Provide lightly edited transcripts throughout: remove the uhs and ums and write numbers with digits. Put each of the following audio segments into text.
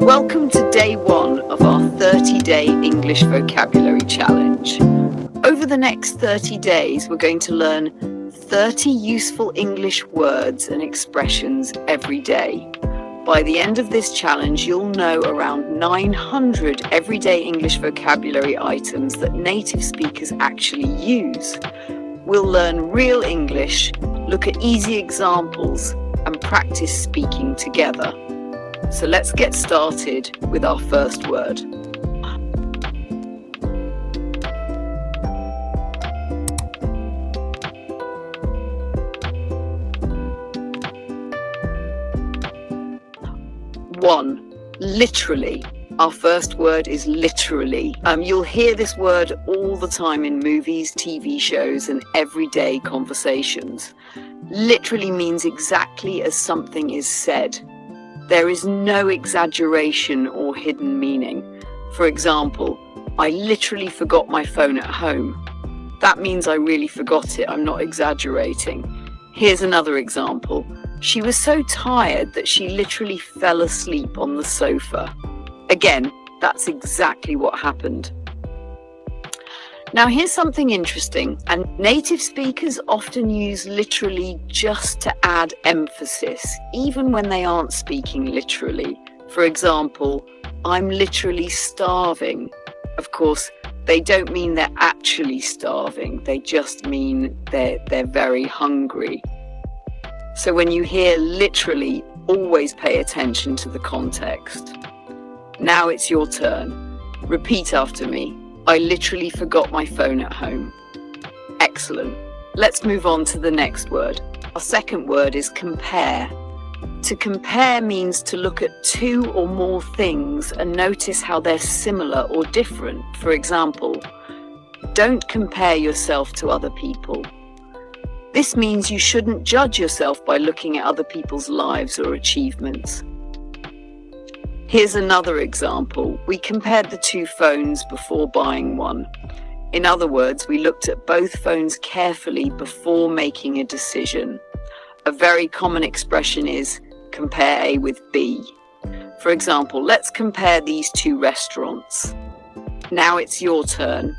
Welcome to day one of our 30-day English vocabulary challenge. Over the next 30 days, we're going to learn 30 useful English words and expressions every day. By the end of this challenge, you'll know around 900 everyday English vocabulary items that native speakers actually use. We'll learn real English, look at easy examples, and practice speaking together. So let's get started with our first word. One, literally. Our first word is literally. You'll hear this word all the time in movies, TV shows, and everyday conversations. Literally means exactly as something is said. There is no exaggeration or hidden meaning. For example, I literally forgot my phone at home. That means I really forgot it. I'm not exaggerating. Here's another example. She was so tired that she literally fell asleep on the sofa. Again, that's exactly what happened. Now here's something interesting, and native speakers often use literally just to add emphasis, even when they aren't speaking literally. For example, I'm literally starving. Of course, they don't mean they're actually starving, they just mean they're very hungry. So when you hear literally, always pay attention to the context. Now it's your turn. Repeat after me. I literally forgot my phone at home. Excellent. Let's move on to the next word. Our second word is compare. To compare means to look at two or more things and notice how they're similar or different. For example, don't compare yourself to other people. This means you shouldn't judge yourself by looking at other people's lives or achievements. Here's another example. We compared the two phones before buying one. In other words, we looked at both phones carefully before making a decision. A very common expression is compare A with B. For example, let's compare these two restaurants. Now it's your turn.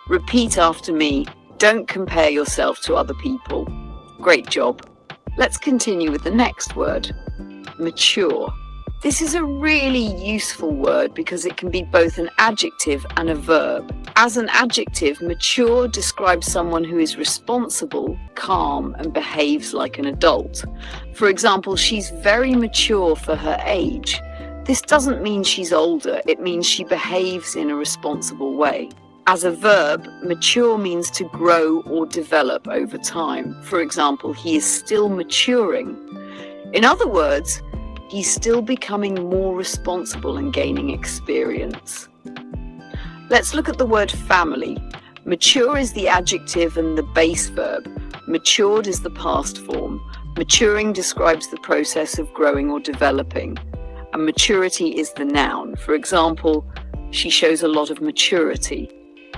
Repeat after me. Don't compare yourself to other people. Great job. Let's continue with the next word. Mature. This is a really useful word because it can be both an adjective and a verb. As an adjective, mature describes someone who is responsible, calm, and behaves like an adult. For example, she's very mature for her age. This doesn't mean she's older, it means she behaves in a responsible way. As a verb, mature means to grow or develop over time. For example, he is still maturing. In other words, he's still becoming more responsible and gaining experience. Let's look at the word family. Mature is the adjective and the base verb. Matured is the past form. Maturing describes the process of growing or developing. And maturity is the noun. For example, she shows a lot of maturity.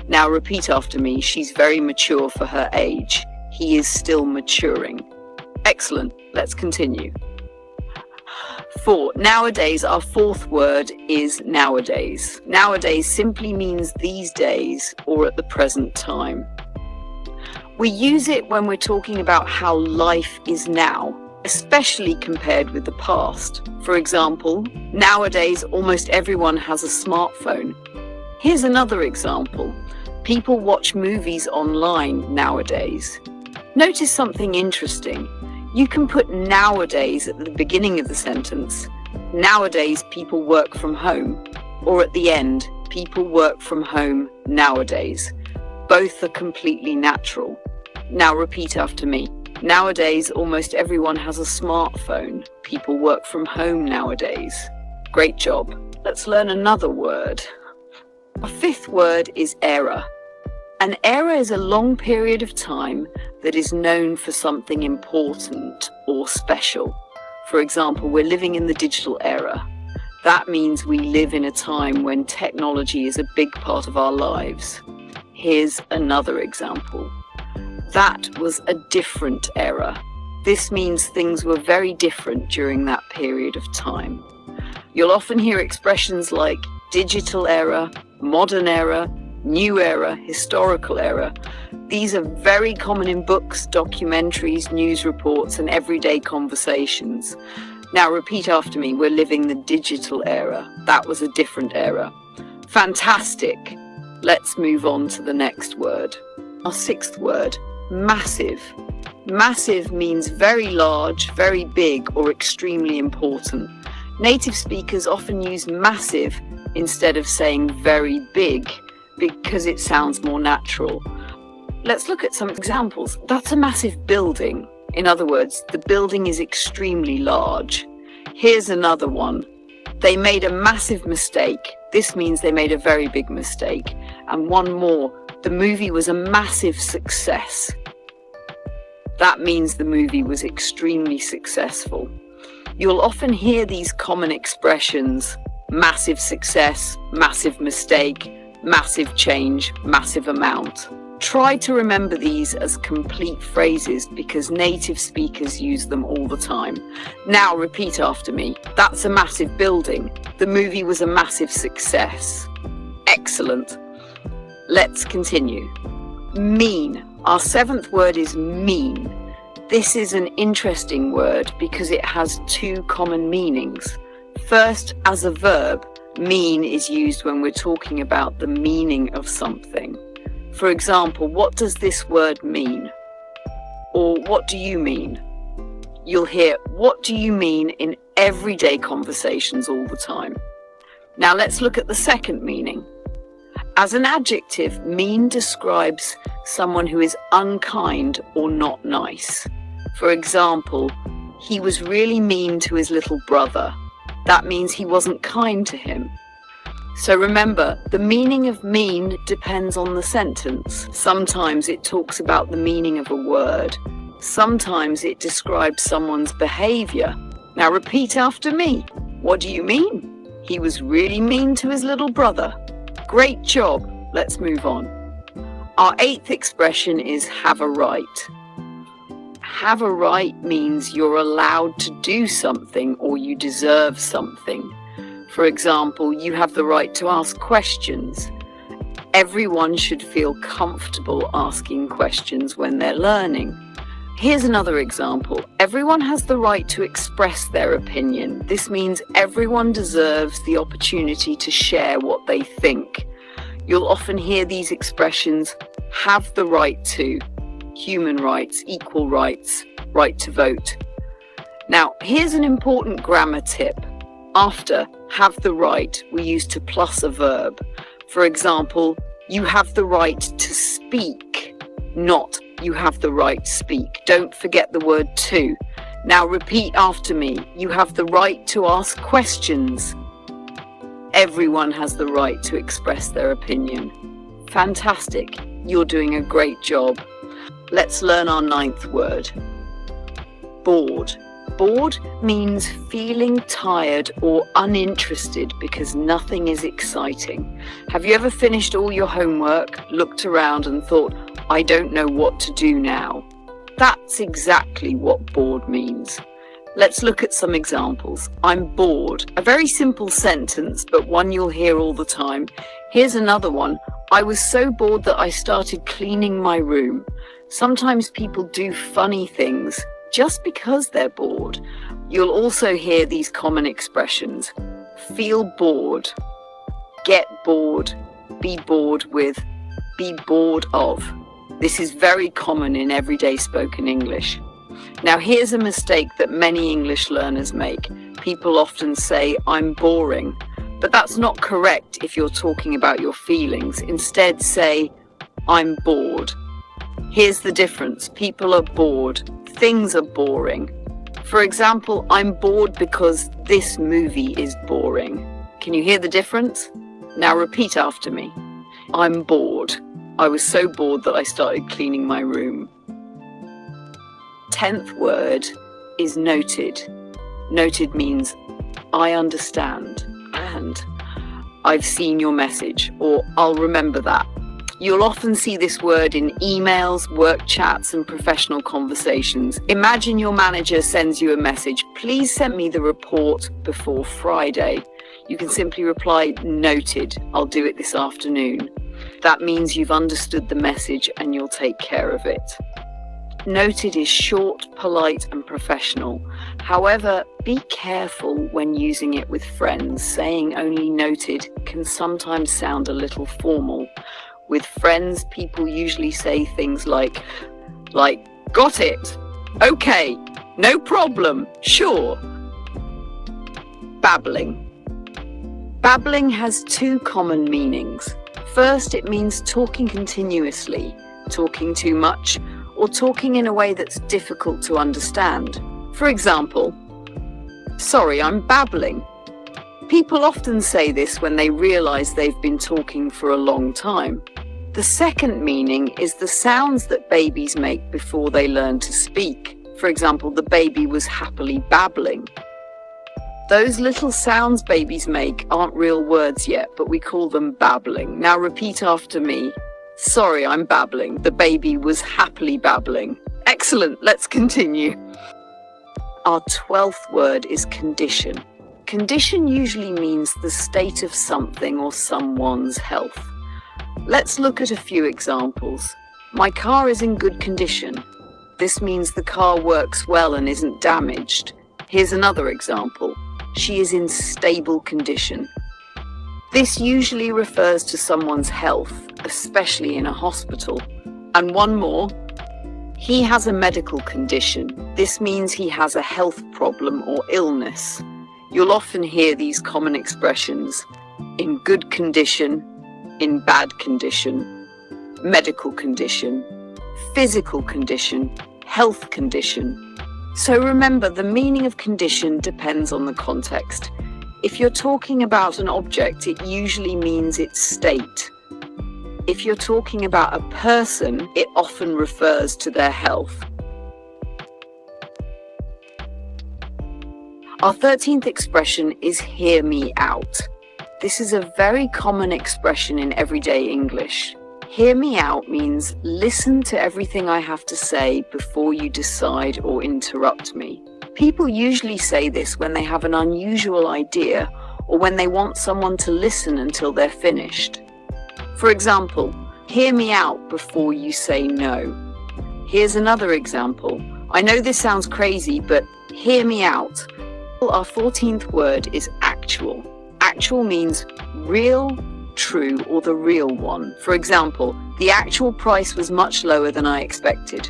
Now repeat after me. She's very mature for her age. He is still maturing. Excellent. Let's continue. 4. Nowadays, our fourth word is nowadays. Nowadays simply means these days or at the present time. We use it when we're talking about how life is now, especially compared with the past. For example, nowadays almost everyone has a smartphone. Here's another example. People watch movies online nowadays. Notice something interesting. You can put nowadays at the beginning of the sentence. Nowadays, people work from home. Or at the end, people work from home nowadays. Both are completely natural. Now repeat after me. Nowadays, almost everyone has a smartphone. People work from home nowadays. Great job. Let's learn another word. Our fifth word is era. An era is a long period of time that is known for something important or special. For example, we're living in the digital era. That means we live in a time when technology is a big part of our lives. Here's another example. That was a different era. This means things were very different during that period of time. You'll often hear expressions like digital era, modern era, new era, historical era. These are very common in books, documentaries, news reports, and everyday conversations. Now repeat after me. We're living the digital era. That was a different era. Fantastic. Let's move on to the next word. Our sixth word, massive. Massive means very large, very big, or extremely important. Native speakers often use massive instead of saying very big because it sounds more natural. Let's look at some examples. That's a massive building. In other words, the building is extremely large. Here's another one. They made a massive mistake. This means they made a very big mistake. And one more. The movie was a massive success. That means the movie was extremely successful. You'll often hear these common expressions: massive success, massive mistake, massive change, massive amount. Try to remember these as complete phrases because native speakers use them all the time. Now repeat after me. That's a massive building. The movie was a massive success. Excellent. Let's continue. Mean. Our seventh word is mean. This is an interesting word because it has two common meanings. First, as a verb, mean is used when we're talking about the meaning of something. For example, what does this word mean? Or what do you mean? You'll hear what do you mean in everyday conversations all the time. Now let's look at the second meaning. As an adjective, mean describes someone who is unkind or not nice. For example, he was really mean to his little brother. That means he wasn't kind to him. So remember, the meaning of mean depends on the sentence. Sometimes it talks about the meaning of a word. Sometimes it describes someone's behavior. Now repeat after me. What do you mean? He was really mean to his little brother. Great job. Let's move on. Our eighth expression is have a right. Have a right means you're allowed to do something or you deserve something. For example, you have the right to ask questions. Everyone should feel comfortable asking questions when they're learning. Here's another example. Everyone has the right to express their opinion. This means everyone deserves the opportunity to share what they think. You'll often hear these expressions: have the right to, human rights, equal rights, right to vote. Now, here's an important grammar tip. After have the right, we use to plus a verb. For example, you have the right to speak, not you have the right to speak. Don't forget the word to. Now repeat after me. You have the right to ask questions. Everyone has the right to express their opinion. Fantastic. You're doing a great job. Let's learn our ninth word. Bored. Bored means feeling tired or uninterested because nothing is exciting. Have you ever finished all your homework, looked around and thought, I don't know what to do now? That's exactly what bored means. Let's look at some examples. I'm bored. A very simple sentence, but one you'll hear all the time. Here's another one. I was so bored that I started cleaning my room. Sometimes people do funny things just because they're bored. You'll also hear these common expressions: feel bored, get bored, be bored with, be bored of. This is very common in everyday spoken English. Now here's a mistake that many English learners make. People often say, I'm boring, but that's not correct if you're talking about your feelings. Instead say, I'm bored. Here's the difference. People are bored. Things are boring. For example, I'm bored because this movie is boring. Can you hear the difference? Now repeat after me. I'm bored. I was so bored that I started cleaning my room. 10th word is noted. Noted means I understand and I've seen your message, or I'll remember that. You'll often see this word in emails, work chats, and professional conversations. Imagine your manager sends you a message, "Please send me the report before Friday." You can simply reply, "Noted, I'll do it this afternoon." That means you've understood the message and you'll take care of it. Noted is short, polite, and professional. However, be careful when using it with friends. Saying only noted can sometimes sound a little formal. With friends, people usually say things like, "Got it, okay, no problem, sure." Babbling. Babbling has two common meanings. First, it means talking continuously, talking too much, or talking in a way that's difficult to understand. For example, "Sorry, I'm babbling." People often say this when they realize they've been talking for a long time. The second meaning is the sounds that babies make before they learn to speak. For example, the baby was happily babbling. Those little sounds babies make aren't real words yet, but we call them babbling. Now repeat after me. "Sorry, I'm babbling. The baby was happily babbling." Excellent, let's continue. Our 12th word is condition. Condition usually means the state of something or someone's health. Let's look at a few examples. "My car is in good condition." This means the car works well and isn't damaged. Here's another example. "She is in stable condition." This usually refers to someone's health, especially in a hospital. And one more. "He has a medical condition." This means he has a health problem or illness. You'll often hear these common expressions: in good condition, in bad condition, medical condition, physical condition, health condition. So remember, the meaning of condition depends on the context. If you're talking about an object, it usually means its state. If you're talking about a person, it often refers to their health. Our 13th expression is "hear me out." This is a very common expression in everyday English. Hear me out means listen to everything I have to say before you decide or interrupt me. People usually say this when they have an unusual idea or when they want someone to listen until they're finished. For example, "Hear me out before you say no." Here's another example. I know this sounds crazy, but hear me out. Our 14th word is actual. Actual means real, true, or the real one. For example, "The actual price was much lower than I expected."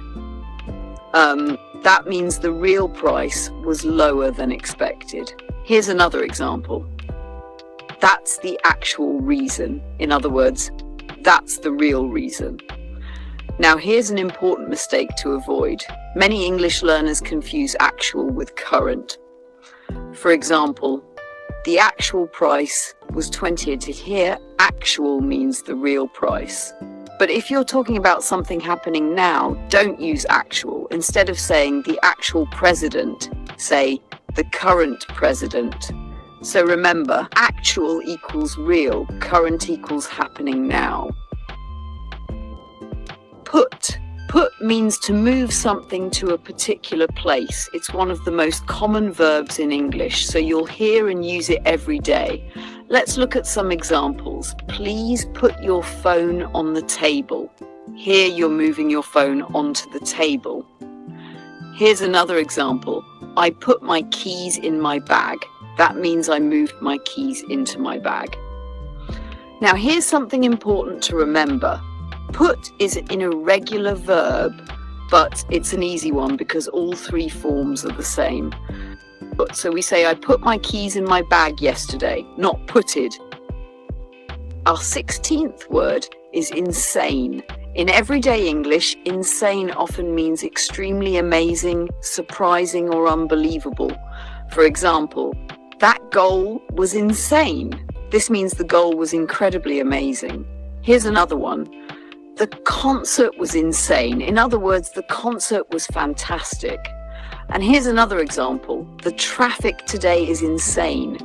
That means the real price was lower than expected. Here's another example. "That's the actual reason." In other words, that's the real reason. Now here's an important mistake to avoid. Many English learners confuse actual with current. For example, "The actual price was 20." Here, actual means the real price. But if you're talking about something happening now, don't use actual. Instead of saying "the actual president," say "the current president." So remember, actual equals real, current equals happening now. Put. Put means to move something to a particular place. It's one of the most common verbs in English, so you'll hear and use it every day. Let's look at some examples. "Please put your phone on the table." Here you're moving your phone onto the table. Here's another example. "I put my keys in my bag." That means I moved my keys into my bag. Now here's something important to remember. Put is an irregular verb, but it's an easy one because all three forms are the same. So we say, "I put my keys in my bag yesterday," not putted. Our 16th word is insane. In everyday English, insane often means extremely amazing, surprising, or unbelievable. For example, "That goal was insane." This means the goal was incredibly amazing. Here's another one. "The concert was insane." In other words, the concert was fantastic. And here's another example. "The traffic today is insane."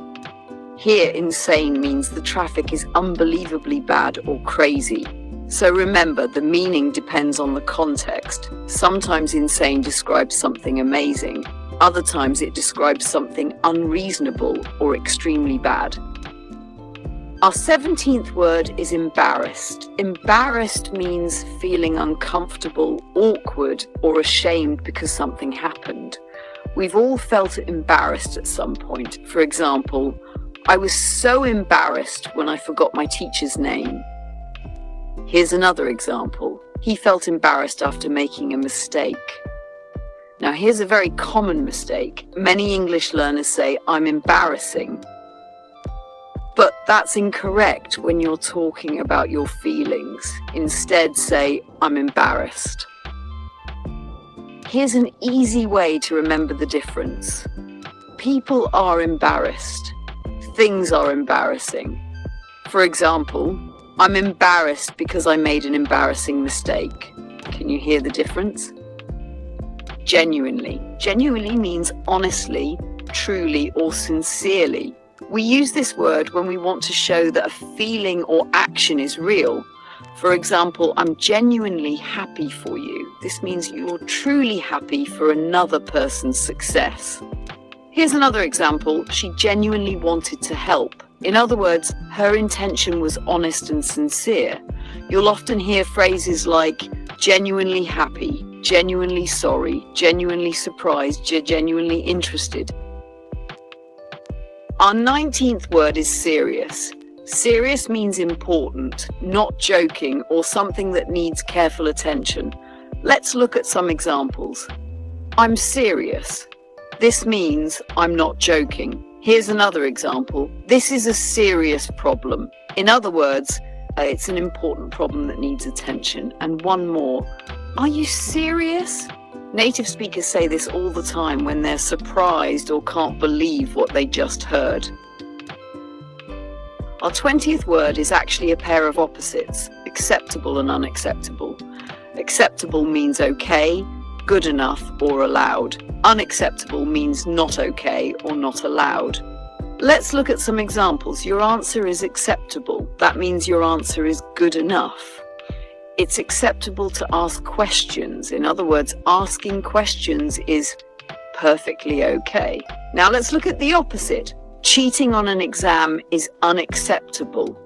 Here, insane means the traffic is unbelievably bad or crazy. So remember, the meaning depends on the context. Sometimes insane describes something amazing. Other times it describes something unreasonable or extremely bad. Our 17th word is embarrassed. Embarrassed means feeling uncomfortable, awkward, or ashamed because something happened. We've all felt embarrassed at some point. For example, I was so embarrassed when I forgot my teacher's name. Here's another example. He felt embarrassed after making a mistake. Now, here's a very common mistake. Many English learners say, "I'm embarrassing." But that's incorrect when you're talking about your feelings. Instead, say, "I'm embarrassed." Here's an easy way to remember the difference. People are embarrassed. Things are embarrassing. For example, I'm embarrassed because I made an embarrassing mistake. Can you hear the difference? Genuinely. Genuinely means honestly, truly, or sincerely. We use this word when we want to show that a feeling or action is real. For example, I'm genuinely happy for you. This means you're truly happy for another person's success. Here's another example. She genuinely wanted to help. In other words, her intention was honest and sincere. You'll often hear phrases like genuinely happy, genuinely sorry, genuinely surprised, genuinely interested. Our 19th word is serious. Serious means important, not joking, or something that needs careful attention. Let's look at some examples. I'm serious. This means I'm not joking. Here's another example. This is a serious problem. In other words, it's an important problem that needs attention. And one more. Are you serious? Native speakers say this all the time when they're surprised or can't believe what they just heard. Our 20th word is actually a pair of opposites, acceptable and unacceptable. Acceptable means okay, good enough, or allowed. Unacceptable means not okay or not allowed. Let's look at some examples. Your answer is acceptable. That means your answer is good enough. It's acceptable to ask questions. In other words, asking questions is perfectly okay. Now let's look at the opposite. Cheating on an exam is unacceptable.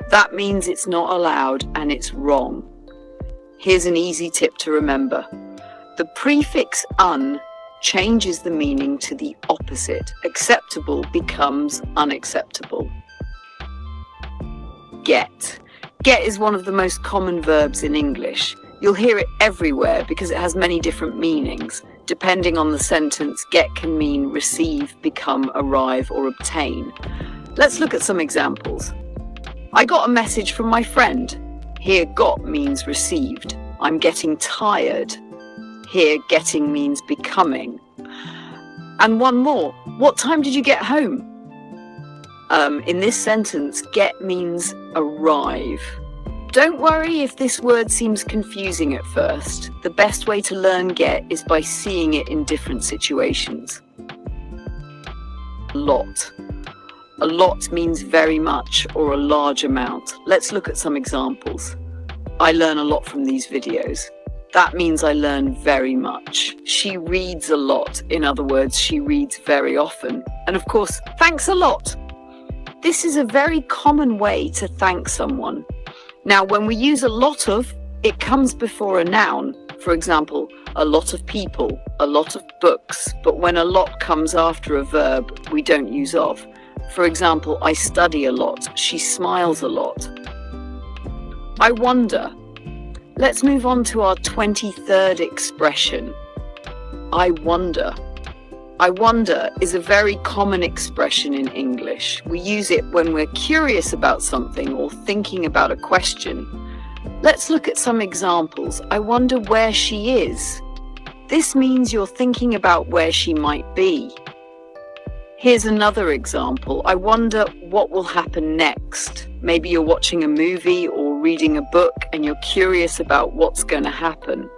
That means it's not allowed and it's wrong. Here's an easy tip to remember. The prefix un changes the meaning to the opposite. Acceptable becomes unacceptable. Get. Get is one of the most common verbs in English. You'll hear it everywhere because it has many different meanings. Depending on the sentence, get can mean receive, become, arrive, or obtain. Let's look at some examples. I got a message from my friend. Here, got means received. I'm getting tired. Here, getting means becoming. And one more. What time did you get home? In this sentence, get means arrive. Don't worry if this word seems confusing at first. The best way to learn get is by seeing it in different situations. Lot. A lot means very much or a large amount. Let's look at some examples. I learn a lot from these videos. That means I learn very much. She reads a lot. In other words, she reads very often. And of course, thanks a lot. This is a very common way to thank someone. Now, when we use a lot of, it comes before a noun. For example, a lot of people, a lot of books. But when a lot comes after a verb, we don't use of. For example, I study a lot. She smiles a lot. I wonder. Let's move on to our 23rd expression. I wonder. I wonder is a very common expression in English. We use it when we're curious about something or thinking about a question. Let's look at some examples. I wonder where she is. This means you're thinking about where she might be. Here's another example. I wonder what will happen next. Maybe you're watching a movie or reading a book and you're curious about what's going to happen.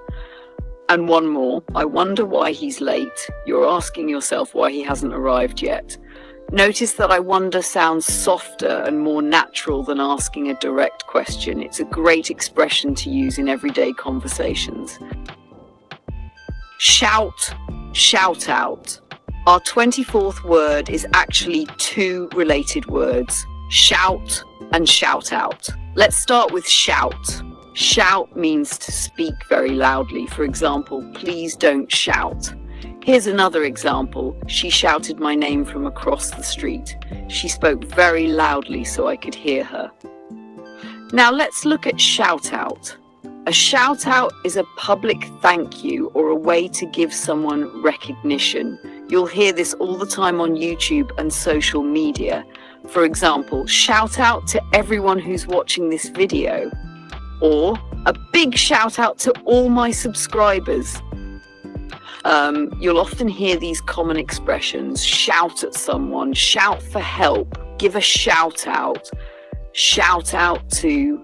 And one more. I wonder why he's late. You're asking yourself why he hasn't arrived yet. Notice that I wonder sounds softer and more natural than asking a direct question. It's a great expression to use in everyday conversations. Shout, shout out. Our 24th word is actually two related words, shout and shout out. Let's start with shout. Shout means to speak very loudly. For example, please don't shout. Here's another example. She shouted my name from across the street. She spoke very loudly so I could hear her. Now let's look at shout out. A shout out is a public thank you or a way to give someone recognition. You'll hear this all the time on YouTube and social media. For example, shout out to everyone who's watching this video. Or a big shout out to all my subscribers. You'll often hear these common expressions: shout at someone, shout for help, give a shout out to,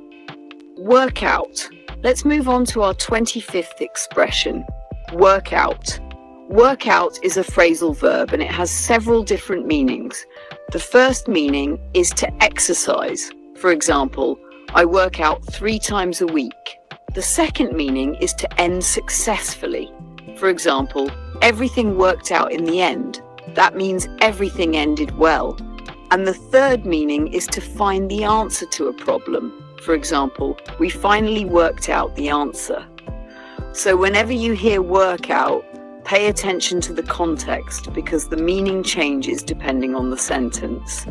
workout. Let's move on to our 25th expression, workout. Workout is a phrasal verb and it has several different meanings. The first meaning is to exercise. For example, I work out 3 times a week. The second meaning is to end successfully. For example, everything worked out in the end. That means everything ended well. And the third meaning is to find the answer to a problem. For example, we finally worked out the answer. So whenever you hear workout, pay attention to the context because the meaning changes depending on the sentence.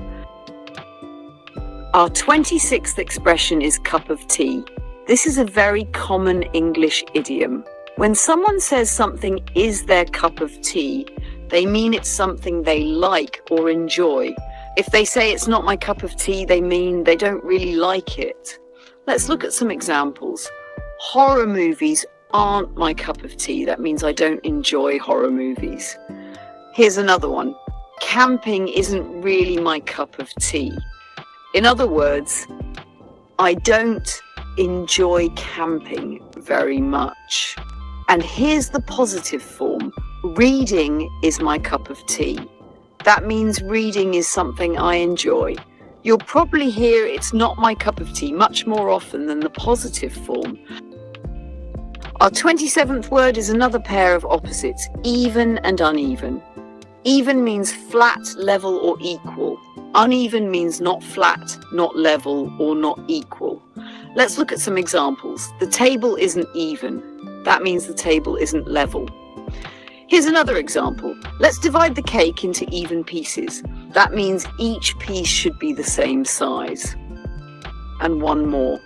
Our 26th expression is cup of tea. This is a very common English idiom. When someone says something is their cup of tea, they mean it's something they like or enjoy. If they say it's not my cup of tea, they mean they don't really like it. Let's look at some examples. Horror movies aren't my cup of tea. That means I don't enjoy horror movies. Here's another one. Camping isn't really my cup of tea. In other words, I don't enjoy camping very much. And here's the positive form. Reading is my cup of tea. That means reading is something I enjoy. You'll probably hear it's not my cup of tea much more often than the positive form. Our 27th word is another pair of opposites, even and uneven. Even means flat, level, or equal. Uneven means not flat, not level, or not equal. Let's look at some examples. The table isn't even. That means the table isn't level. Here's another example. Let's divide the cake into even pieces. That means each piece should be the same size. And one more.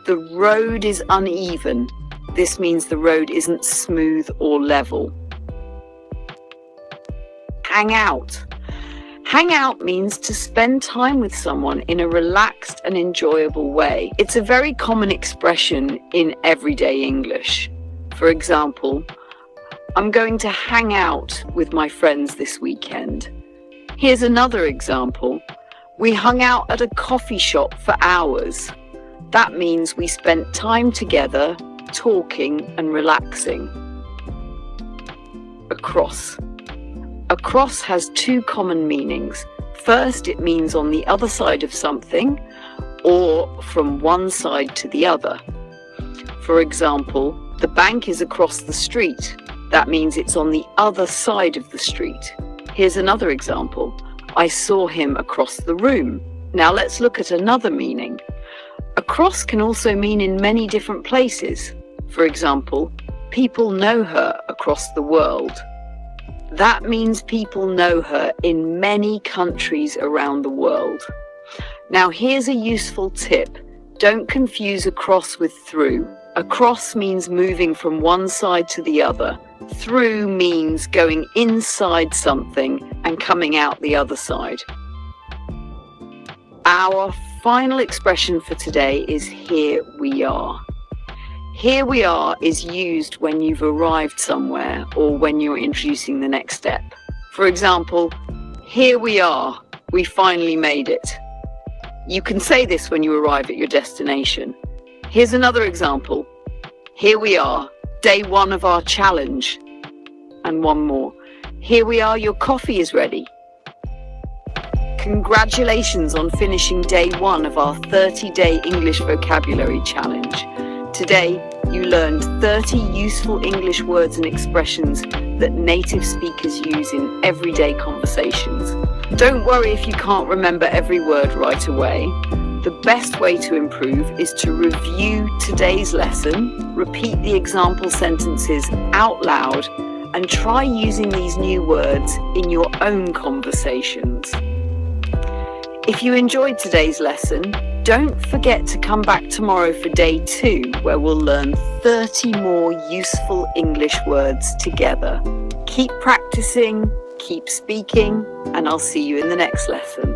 The road is uneven. This means the road isn't smooth or level. Hang out. Hang out means to spend time with someone in a relaxed and enjoyable way. It's a very common expression in everyday English. For example, I'm going to hang out with my friends this weekend. Here's another example. We hung out at a coffee shop for hours. That means we spent time together, talking and relaxing. Across. Across has 2 common meanings. First, it means on the other side of something, or from one side to the other. For example, the bank is across the street. That means it's on the other side of the street. Here's another example. I saw him across the room. Now let's look at another meaning. Across can also mean in many different places. For example, people know her across the world. That means people know her in many countries around the world. Now here's a useful tip. Don't confuse across with through. Across means moving from one side to the other. Through means going inside something and coming out the other side. Our final expression for today is here we are. Here we are is used when you've arrived somewhere or when you're introducing the next step. For example, here we are, we finally made it. You can say this when you arrive at your destination. Here's another example. Here we are, day 1 of our challenge. And one more. Here we are, your coffee is ready. Congratulations on finishing day 1 of our 30-day English vocabulary challenge. Today, you learned 30 useful English words and expressions that native speakers use in everyday conversations. Don't worry if you can't remember every word right away. The best way to improve is to review today's lesson, repeat the example sentences out loud, and try using these new words in your own conversations. If you enjoyed today's lesson, don't forget to come back tomorrow for day 2, where we'll learn 30 more useful English words together. Keep practicing, keep speaking, and I'll see you in the next lesson.